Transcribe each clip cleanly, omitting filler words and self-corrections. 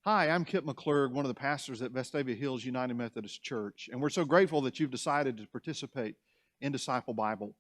Hi, I'm Kip McClurg, one of the pastors at Vestavia Hills United Methodist Church, and we're so grateful that you've decided to participate in Disciple Bible.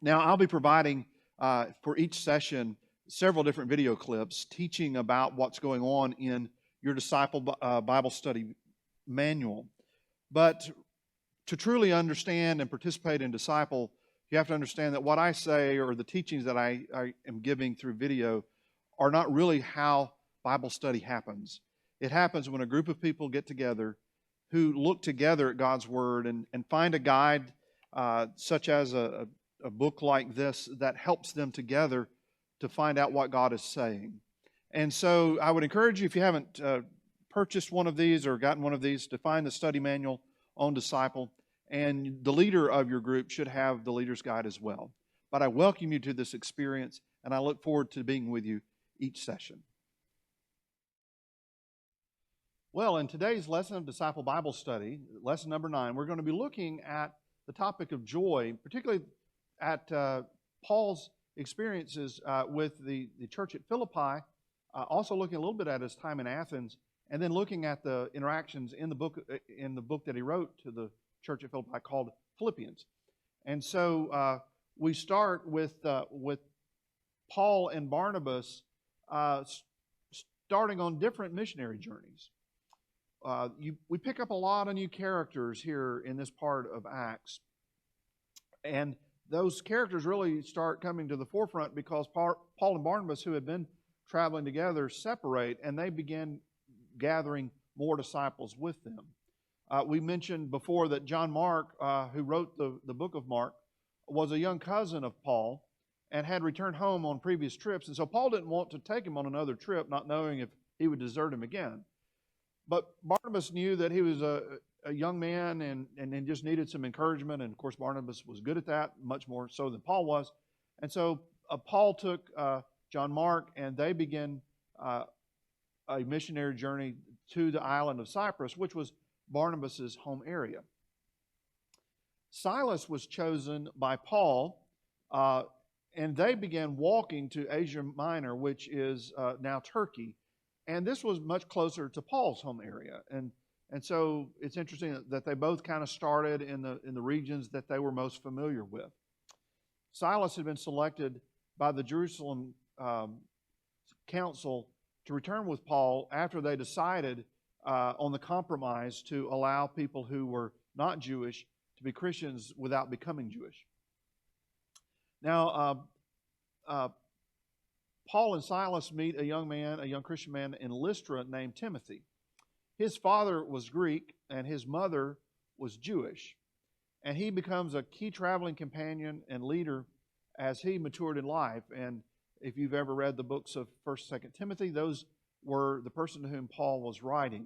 Now, I'll be providing for each session several different video clips teaching about what's going on in your Disciple Bible study manual. But to truly understand and participate in Disciple, you have to understand that what I say or the teachings that I am giving through video are not really how Bible study happens. It happens when a group of people get together who look together at God's Word and find a guide such as a book like this that helps them together to find out what God is saying. And so I would encourage you, if you haven't purchased one of these or gotten one of these, to find the study manual on Disciple. And the leader of your group should have the leader's guide as well. But I welcome you to this experience, and I look forward to being with you each session. Well, in today's lesson of Disciple Bible Study, lesson number 9, we're going to be looking at the topic of joy, particularly at Paul's experiences with the church at Philippi, also looking a little bit at his time in Athens, and then looking at the interactions in the book that he wrote to the church at Philippi called Philippians. And so we start with Paul and Barnabas starting on different missionary journeys. We pick up a lot of new characters here in this part of Acts. And those characters really start coming to the forefront because Paul and Barnabas, who had been traveling together, separate, and they begin gathering more disciples with them. We mentioned before that John Mark, who wrote the book of Mark, was a young cousin of Paul and had returned home on previous trips. And so Paul didn't want to take him on another trip, not knowing if he would desert him again. But Barnabas knew that he was a young man and just needed some encouragement. And, of course, Barnabas was good at that, much more so than Paul was. And so Paul took John Mark, and they began a missionary journey to the island of Cyprus, which was Barnabas' home area. Silas was chosen by Paul, and they began walking to Asia Minor, which is now Turkey. And this was much closer to Paul's home area. And so it's interesting that they both kind of started in the regions that they were most familiar with. Silas had been selected by the Jerusalem council to return with Paul after they decided on the compromise to allow people who were not Jewish to be Christians without becoming Jewish. Now, Paul and Silas meet a young Christian man in Lystra named Timothy. His father was Greek and his mother was Jewish. And he becomes a key traveling companion and leader as he matured in life. And if you've ever read the books of 1st and 2nd Timothy, those were the person to whom Paul was writing.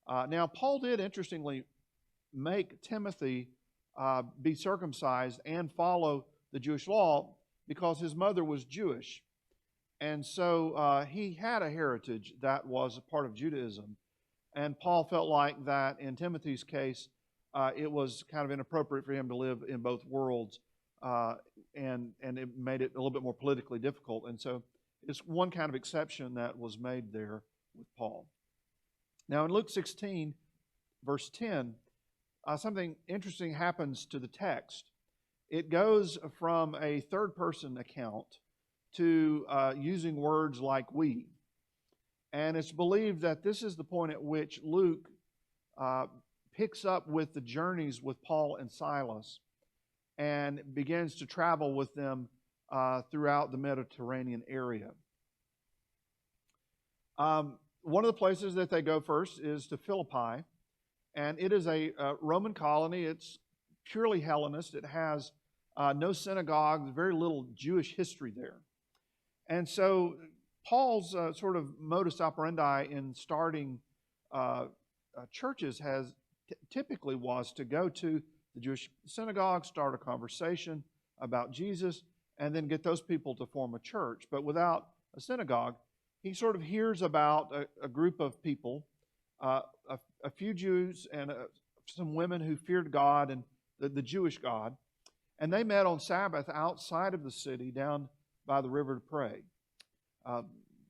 Now, Paul did, interestingly, make Timothy be circumcised and follow the Jewish law because his mother was Jewish. And so he had a heritage that was a part of Judaism. And Paul felt like that in Timothy's case, it was kind of inappropriate for him to live in both worlds. And it made it a little bit more politically difficult. And so it's one kind of exception that was made there with Paul. Now in Luke 16, verse 10, something interesting happens to the text. It goes from a third-person account to using words like we. And it's believed that this is the point at which Luke picks up with the journeys with Paul and Silas and begins to travel with them throughout the Mediterranean area. One of the places that they go first is to Philippi, and it is a Roman colony. It's purely Hellenist. It has no synagogue, very little Jewish history there. And so Paul's sort of modus operandi in starting churches typically was to go to the Jewish synagogue, start a conversation about Jesus, and then get those people to form a church. But without a synagogue, he sort of hears about a group of people, a few Jews and some women who feared God and the Jewish God, and they met on Sabbath outside of the city down by the river to pray.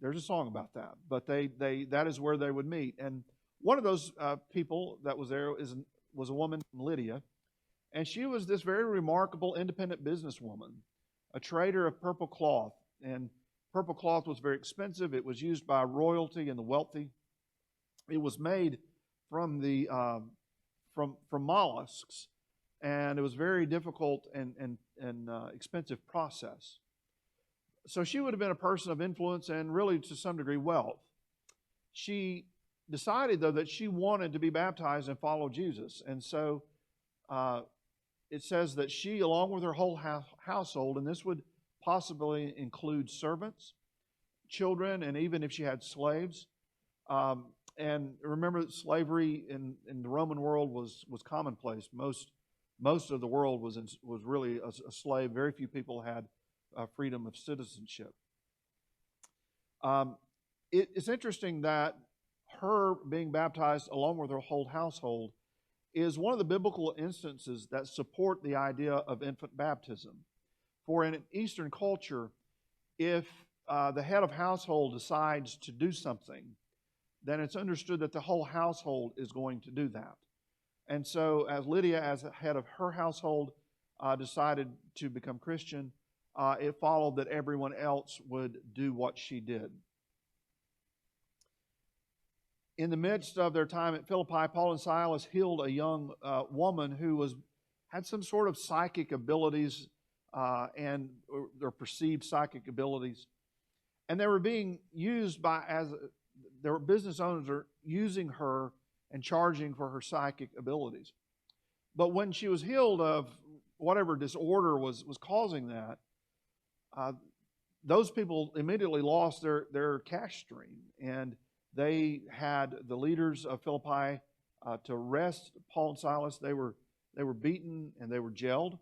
There's a song about that. But that is where they would meet. And one of those people that was there was a woman, Lydia, and she was this very remarkable independent businesswoman, a trader of purple cloth. And purple cloth was very expensive. It was used by royalty and the wealthy. It was made from the from mollusks, and it was very difficult and expensive process. So she would have been a person of influence and really to some degree wealth. She decided, though, that she wanted to be baptized and follow Jesus. And so it says that she, along with her whole household, and this would possibly include servants, children, and even if she had slaves. And remember that slavery in the Roman world was commonplace. Most of the world was really a slave. Very few people had freedom of citizenship. It's interesting that her being baptized along with her whole household is one of the biblical instances that support the idea of infant baptism. For in an Eastern culture, if the head of household decides to do something, then it's understood that the whole household is going to do that. And so as Lydia, as the head of her household, decided to become Christian, it followed that everyone else would do what she did. In the midst of their time at Philippi, Paul and Silas healed a young woman who had some sort of psychic abilities and their perceived psychic abilities. And they were being used their business owners are using her and charging for her psychic abilities. But when she was healed of whatever disorder was causing that, those people immediately lost their cash stream, and they had the leaders of Philippi to arrest Paul and Silas. They were beaten and they were jailed.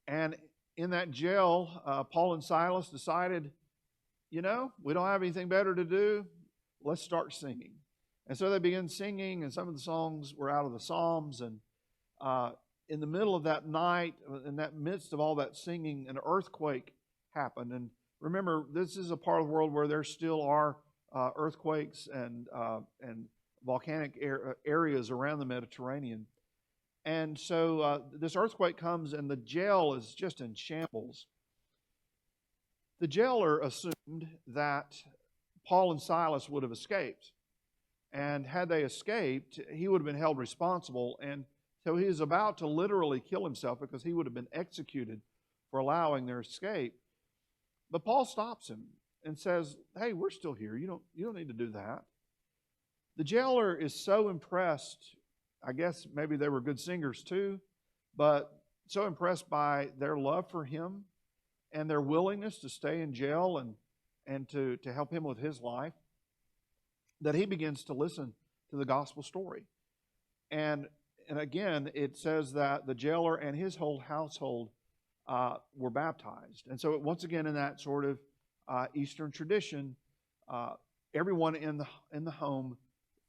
And in that jail, Paul and Silas decided, we don't have anything better to do. Let's start singing. And so they began singing, and some of the songs were out of the Psalms. And in the middle of that night, in that midst of all that singing, an earthquake happened. And remember, this is a part of the world where there still are earthquakes and volcanic areas around the Mediterranean. And so this earthquake comes, and the jail is just in shambles. The jailer assumed that Paul and Silas would have escaped. And had they escaped, he would have been held responsible. And so he is about to literally kill himself because he would have been executed for allowing their escape. But Paul stops him and says, hey, we're still here. You don't need to do that. The jailer is so impressed. I guess maybe they were good singers too, but so impressed by their love for him and their willingness to stay in jail and to help him with his life, that he begins to listen to the gospel story. And again, it says that the jailer and his whole household were baptized. And so once again, in that sort of Eastern tradition, everyone in the home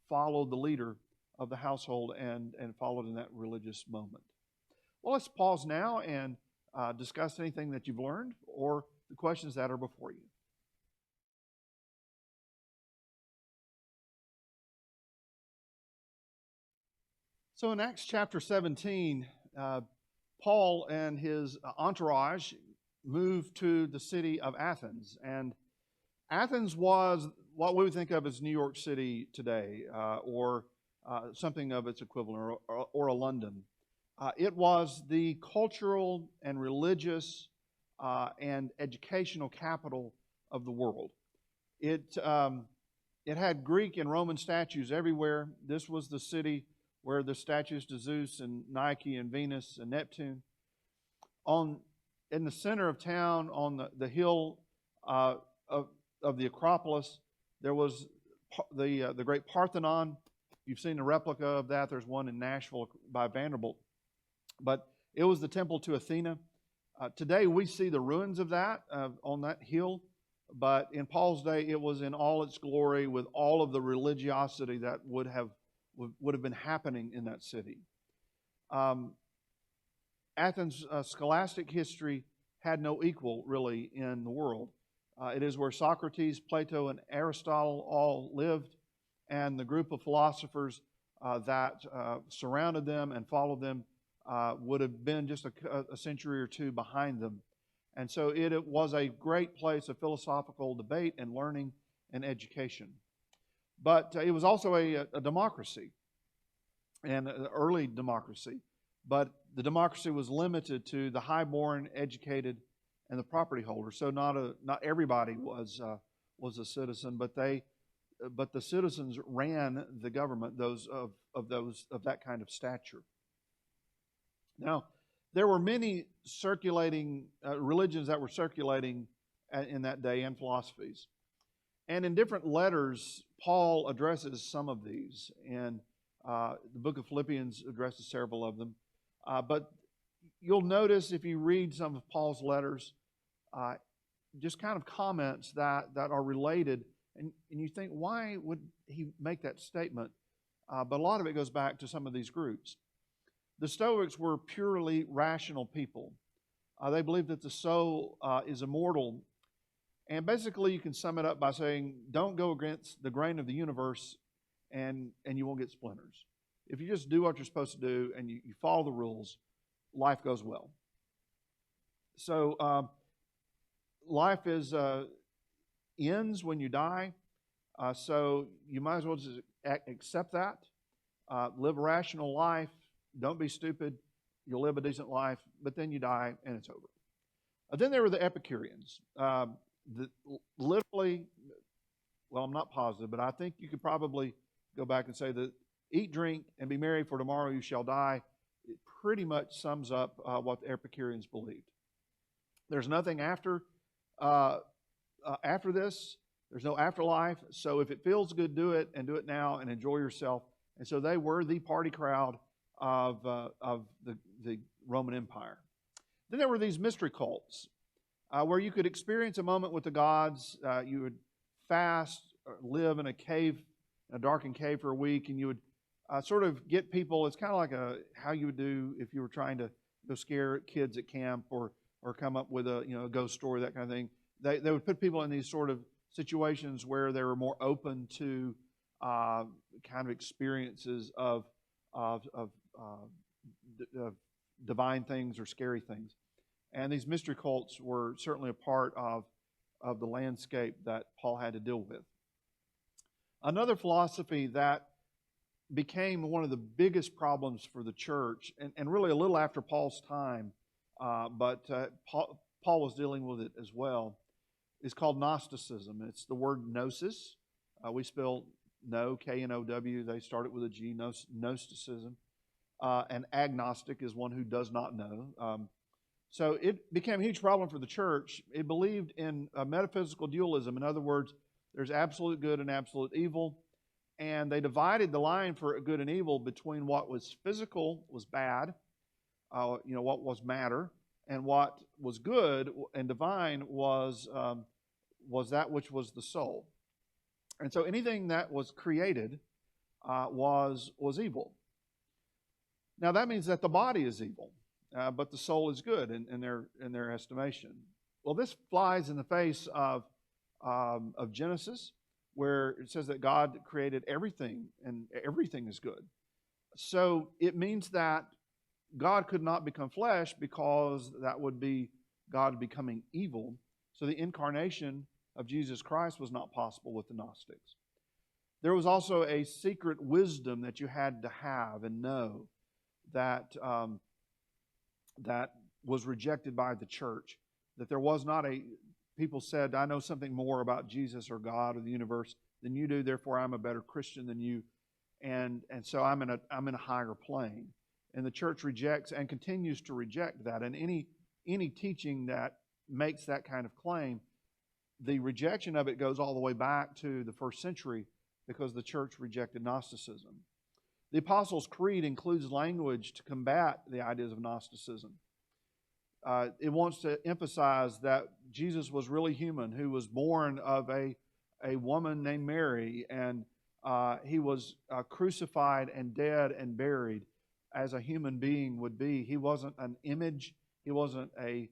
followed the leader of the household and followed in that religious moment. Well, let's pause now and discuss anything that you've learned or the questions that are before you. So in Acts chapter 17, Paul and his entourage moved to the city of Athens. And Athens was what we would think of as New York City today, or something of its equivalent, or a London. It was the cultural and religious and educational capital of the world. It had Greek and Roman statues everywhere. This was the city where the statues to Zeus and Nike and Venus and Neptune. In the center of town, on the hill of the Acropolis, there was the great Parthenon. You've seen a replica of that. There's one in Nashville by Vanderbilt. But it was the temple to Athena. Today we see the ruins of that on that hill. But in Paul's day, it was in all its glory with all of the religiosity that would have been happening in that city. Athens' scholastic history had no equal, really, in the world. It is where Socrates, Plato, and Aristotle all lived, and the group of philosophers that surrounded them and followed them would have been just a century or two behind them. And so it was a great place of philosophical debate and learning and education. But it was also a democracy, and an early democracy. But the democracy was limited to the high-born, educated, and the property holders. So not everybody was a citizen, but the citizens ran the government. Those of that kind of stature. Now, there were many circulating religions that were circulating in that day, and philosophies. And in different letters, Paul addresses some of these. And the book of Philippians addresses several of them. But you'll notice if you read some of Paul's letters, just kind of comments that are related. And you think, why would he make that statement? But a lot of it goes back to some of these groups. The Stoics were purely rational people. They believed that the soul is immortal. And basically, you can sum it up by saying, don't go against the grain of the universe, and you won't get splinters. If you just do what you're supposed to do and you follow the rules, life goes well. So life ends when you die. So you might as well just accept that. Live a rational life. Don't be stupid. You'll live a decent life, but then you die and it's over. Then there were the Epicureans. Literally, well, I'm not positive, but I think you could probably go back and say that eat, drink, and be merry, for tomorrow you shall die. It pretty much sums up what the Epicureans believed. There's nothing after this. There's no afterlife. So if it feels good, do it, and do it now, and enjoy yourself. And so they were the party crowd of the Roman Empire. Then there were these mystery cults where you could experience a moment with the gods. You would fast, or live in a cave, a darkened cave for a week, and you would sort of get people. It's kind of like how you would do if you were trying to go scare kids at camp or come up with a ghost story, that kind of thing. They would put people in these sort of situations where they were more open to kind of experiences of divine things or scary things. And these mystery cults were certainly a part of the landscape that Paul had to deal with. Another philosophy that became one of the biggest problems for the church, and really a little after Paul's time, but Paul was dealing with it as well, is called Gnosticism. It's the word Gnosis. We spell know, K-N-O-W. They started with a G, Gnosticism. And agnostic is one who does not know. So it became a huge problem for the church. It believed in a metaphysical dualism. In other words, there's absolute good and absolute evil. And they divided the line for good and evil between what was physical was bad, what was matter, and what was good and divine was that which was the soul. And so anything that was created was evil. Now that means that the body is evil, but the soul is good in their estimation. Well, this flies in the face of Genesis, where it says that God created everything and everything is good. So it means that God could not become flesh because that would be God becoming evil. So the incarnation of Jesus Christ was not possible with the Gnostics. There was also a secret wisdom that you had to have and know that was rejected by the church. That there was not people said, I know something more about Jesus or God or the universe than you do, therefore I'm a better Christian than you, and so I'm in a higher plane. And the church rejects and continues to reject that. And any teaching that makes that kind of claim, the rejection of it goes all the way back to the first century because the church rejected Gnosticism. The Apostles' Creed includes language to combat the ideas of Gnosticism. It wants to emphasize that Jesus was really human, who was born of a woman named Mary, and he was crucified and dead and buried as a human being would be. He wasn't an image. He wasn't a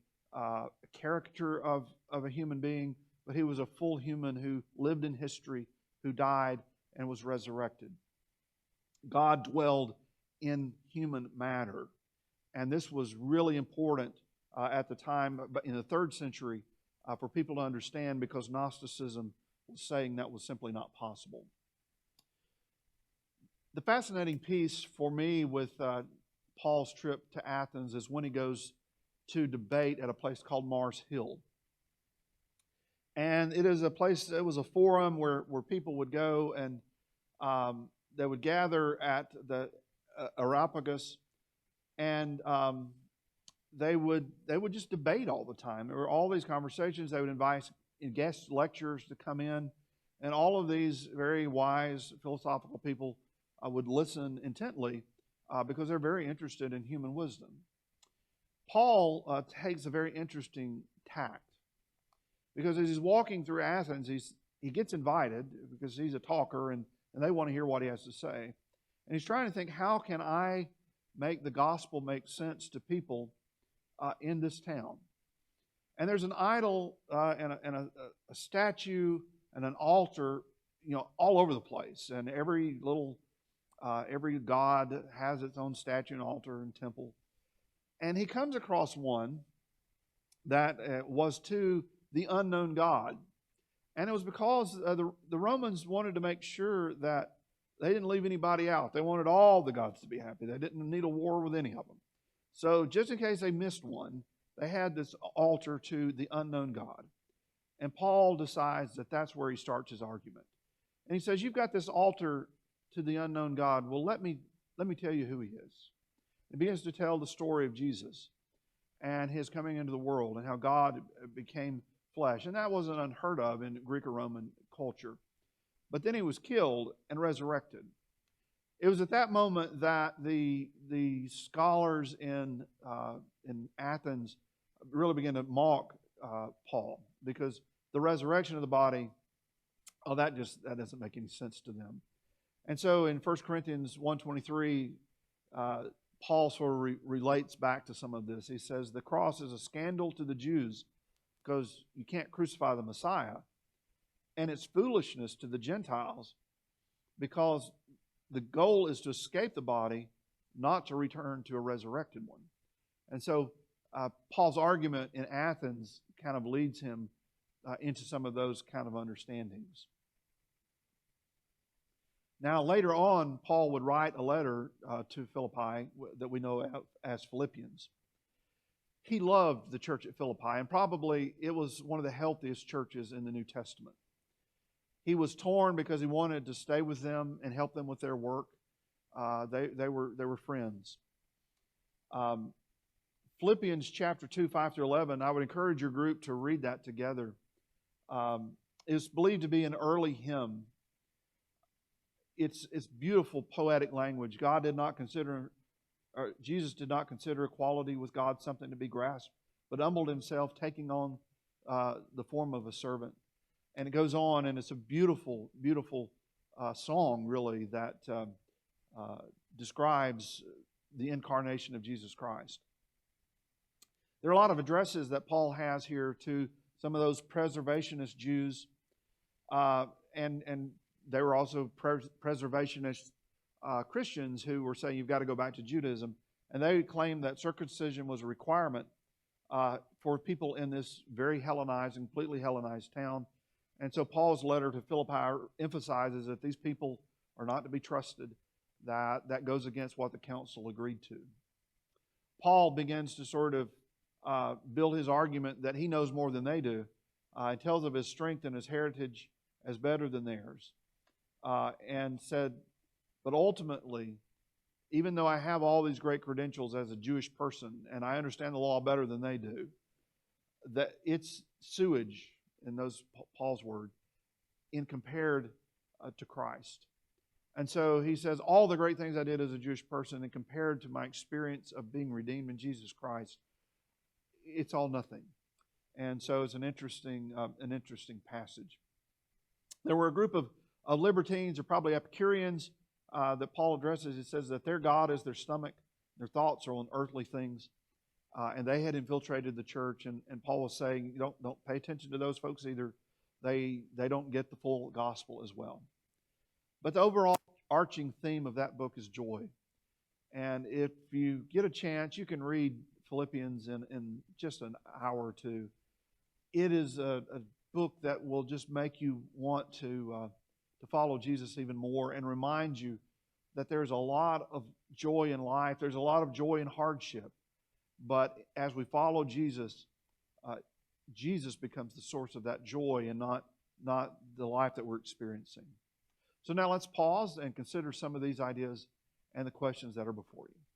caricature of a human being, but he was a full human who lived in history, who died and was resurrected. God dwelled in human matter. And this was really important at the time, but in the 3rd century, for people to understand, because Gnosticism was saying that was simply not possible. The fascinating piece for me with Paul's trip to Athens is when he goes to debate at a place called Mars Hill. And it is a place, it was a forum where people would go and they would gather at the Areopagus, and they would just debate all the time. There were all these conversations. They would invite guest lecturers to come in, and all of these very wise philosophical people would listen intently because they're very interested in human wisdom. Paul takes a very interesting tact, because as he's walking through Athens, he gets invited because he's a talker, and they want to hear what he has to say. And he's trying to think, how can I make the gospel make sense to people in this town? And there's an idol and a statue and an altar, all over the place. And every god has its own statue and altar and temple. And he comes across one that was to the unknown God. And it was because the Romans wanted to make sure that they didn't leave anybody out. They wanted all the gods to be happy. They didn't need a war with any of them. So just in case they missed one, they had this altar to the unknown God. And Paul decides that that's where he starts his argument. And he says, you've got this altar to the unknown God. Well, let me tell you who he is. He begins to tell the story of Jesus and his coming into the world and how God became flesh. And that wasn't unheard of in Greek or Roman culture. But then he was killed and resurrected. It was at that moment that the scholars in Athens really began to mock Paul, because the resurrection of the body, that doesn't make any sense to them. And so in 1 Corinthians 1:23, Paul sort of relates back to some of this. He says, the cross is a scandal to the Jews because you can't crucify the Messiah. And it's foolishness to the Gentiles because the goal is to escape the body, not to return to a resurrected one. And so Paul's argument in Athens kind of leads him into some of those kind of understandings. Now, later on, Paul would write a letter to Philippi that we know as Philippians. He loved the church at Philippi, and probably it was one of the healthiest churches in the New Testament. He was torn because he wanted to stay with them and help them with their work. They were friends. Philippians chapter 2, 5 through 11, I would encourage your group to read that together. It's believed to be an early hymn. It's beautiful poetic language. Jesus did not consider equality with God something to be grasped, but humbled himself, taking on the form of a servant. And it goes on, and it's a beautiful, beautiful song, really, that describes the incarnation of Jesus Christ. There are a lot of addresses that Paul has here to some of those preservationist Jews, and they were also preservationist Christians who were saying you've got to go back to Judaism. And they claimed that circumcision was a requirement for people in this very Hellenized, completely Hellenized town. And so Paul's letter to Philippi emphasizes that these people are not to be trusted, that goes against what the council agreed to. Paul begins to sort of build his argument that he knows more than they do. He tells of his strength and his heritage as better than theirs. And said, but ultimately, even though I have all these great credentials as a Jewish person, and I understand the law better than they do, that it's sewage, in those Paul's word, in compared to Christ. And so he says, all the great things I did as a Jewish person, and compared to my experience of being redeemed in Jesus Christ, it's all nothing. And so it's an interesting passage. There were a group of libertines, or probably Epicureans, that Paul addresses. He says that their God is their stomach, their thoughts are on earthly things, and they had infiltrated the church. And Paul was saying, don't pay attention to those folks either. they don't get the full gospel as well. But the overall arching theme of that book is joy. And if you get a chance, you can read Philippians in just an hour or two. It is a book that will just make you want to follow Jesus even more and remind you that there's a lot of joy in life. There's a lot of joy in hardship. But as we follow Jesus, Jesus becomes the source of that joy and not the life that we're experiencing. So now let's pause and consider some of these ideas and the questions that are before you.